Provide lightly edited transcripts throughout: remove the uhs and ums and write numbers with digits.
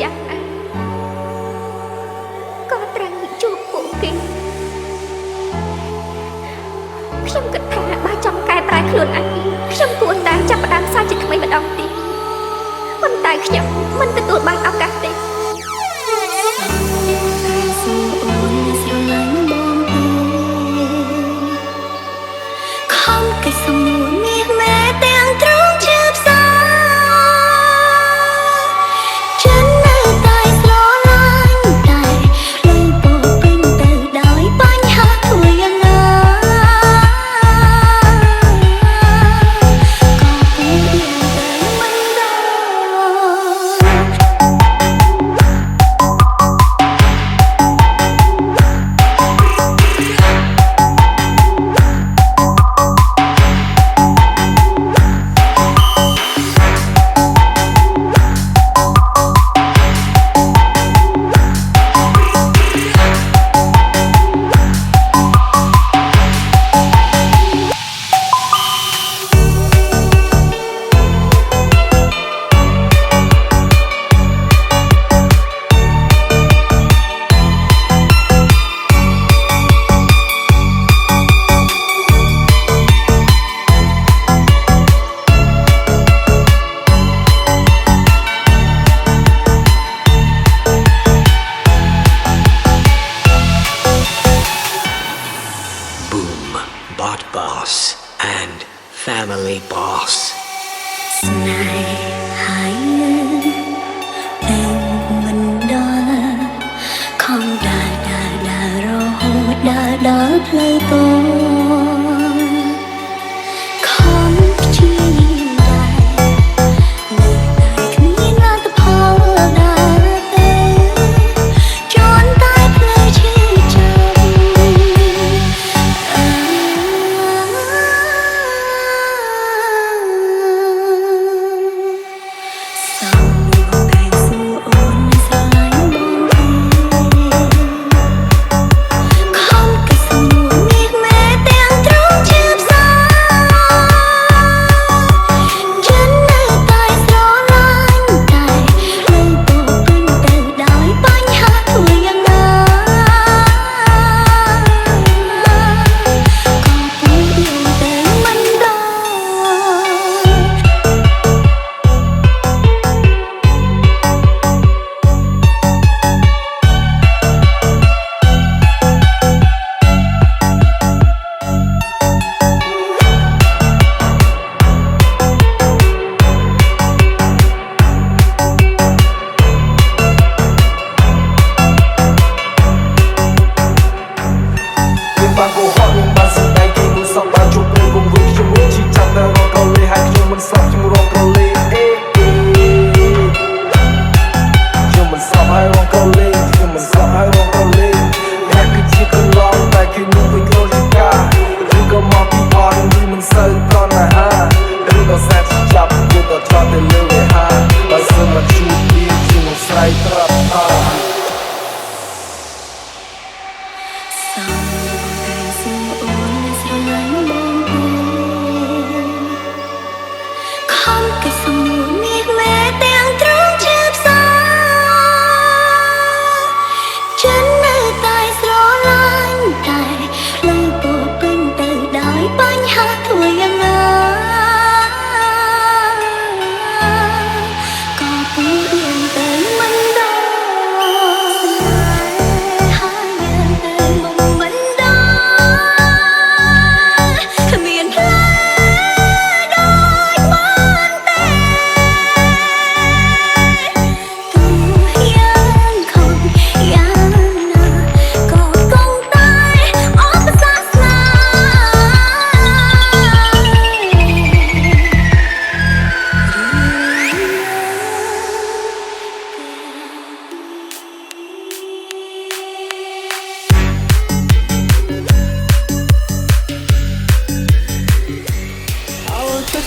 ចាស់ណាស់ក៏ត្រូវជួបពួកគេខ្ញុំគិតថាបើចង់កែប្រែខ្លួនឯងខ្ញុំគួរតែចាប់ផ្ដើមសាជាថ្មីម្ដងទៀតប៉ុន្តែខ្ញុំមិនទទួលបានឱកាសទេBot Boss and Family Boss ស្នេហាយើងមិនដល់ខំដើររហូតដល់ផ្លូវតខំព្យាយាមដែរនៅតែគ្មានលទ្ធផលដែរទេជន់តែផ្លូវឈឺ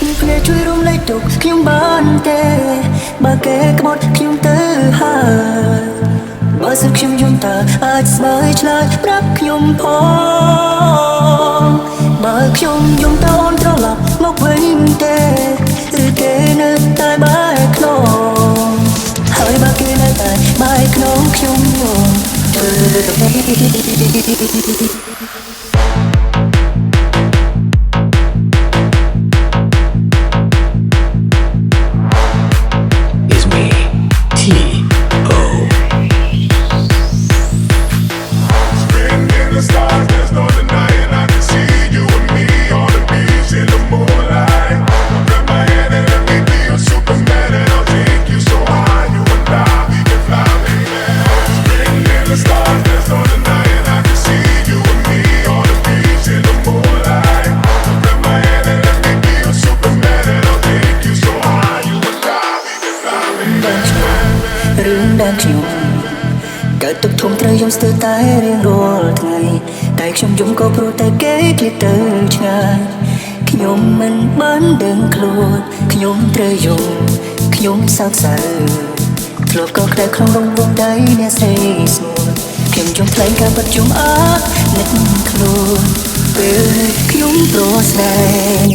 ចាំគ្នាជួយរួមលេខទុកខ្ញុំបានទេបើគេក្បត់ខ្ញុំទៅហើយបើសិនខ្ញុំយំតើអាចស្មើឆ្លើយប្រាប់ខ្ញុំផងបើខ្ញុំយំតើអូនត្រឡប់មកវិញទេឬគេនៅតែបែកខ្នងហើយបើគេនៅតែ is me, T.O. Spinning the stars, there's no denying. I can see you and me on the beach in the moonlight. Grab my hand and let me be your Superman, and I'll take you so high. You and I, we can fly, baby. Spinning the stars, there's no denying. I can see you and me on the beach in the moonlight. Grab my hand and let me be your Superman, and I'll take you so high. You and I, we can fly, baby. រឿងដែលខ្ញុំកើតទុកធំត្រូវយំស្ទើរតែរៀងរាល់ថ្ងៃតែខ្ញុំយំក៏ព្រោះតែគេឃ្លាតទៅឆ្ងាយខ្ញុំមិនបានដឹងខ្លួនខ្ញុំត្រូវយំខ្ញុំសោកសៅធ្លាប់ក៏ក្តៅក្នុងរង្វង់ដៃអ្នកស្រីស្មួនខ្ញុំយំថ្លែងការពិតយំអត់នឹកខ្លួនពេលខ្ញុំប្រស្នេហ៍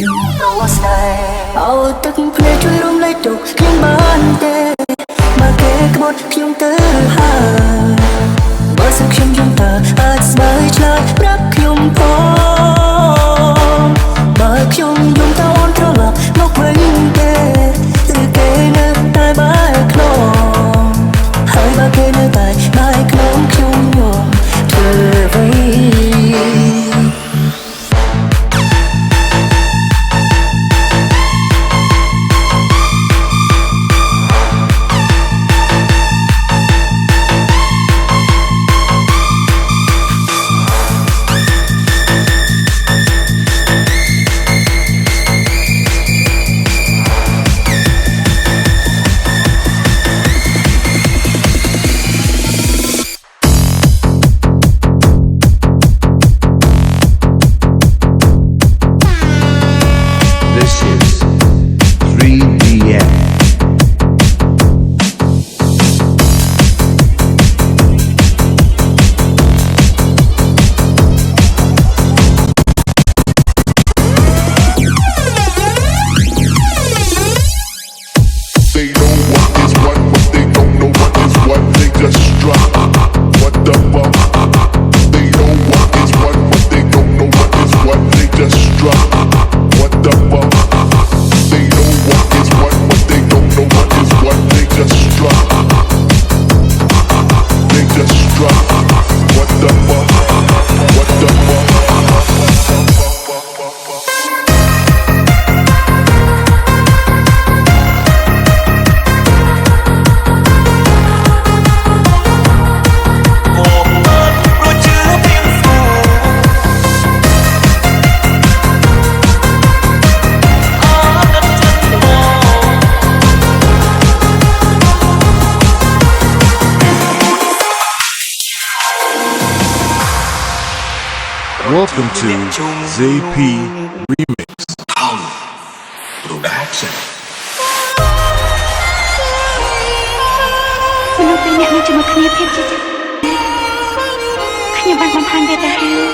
អោទឹកភ្នែកជួយរំលែកទុកខ្ញុំបានទេបើគេក្បត់ខ្ញុំទៅហើយបើសិនខ្ញុំយំតើអាចស្បើយឆ្លើយប្រាប់ខ្ញុំផងបើខ្ញុំយំតើអូនត្រឡប់មកវិញទេឬគេនៅតែបែកខ្លួនហើយបើគេនៅតែបែកខ្លួនខ្ញុំយំធ្វើអ្វី This is 3DM. They know what is what, but they don't know what is what. They just drop. What the fuck? They know what is what, but they don't know what is what. They just drop. What the fuck? They know what is what, but they don't know what is what. They just drop. They just drop. What the fuck? What the fuck? Welcome to ZP Remix. Production. មនុស្សពីរនាក់នៅជាមួយគ្នាភាពជាចិត្តខ្ញុំបានបំផានវាទៅហើយ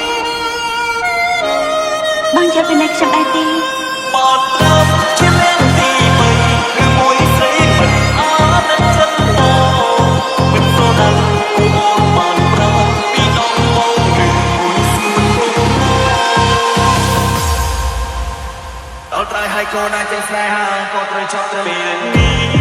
បងយកទៅនៃខ្ញុំដែរទេ បតត្រឹមជាមានទីបីឬមួយស្រីមិនអត់ចិត្តមកមិនសូដល់អូនបានប្រាពីដងមកឬមួយស្រីដល់ត្រៃហើយកូនអាចចេះស្នេហាក៏ត្រូវចប់ទៅពេលនេះ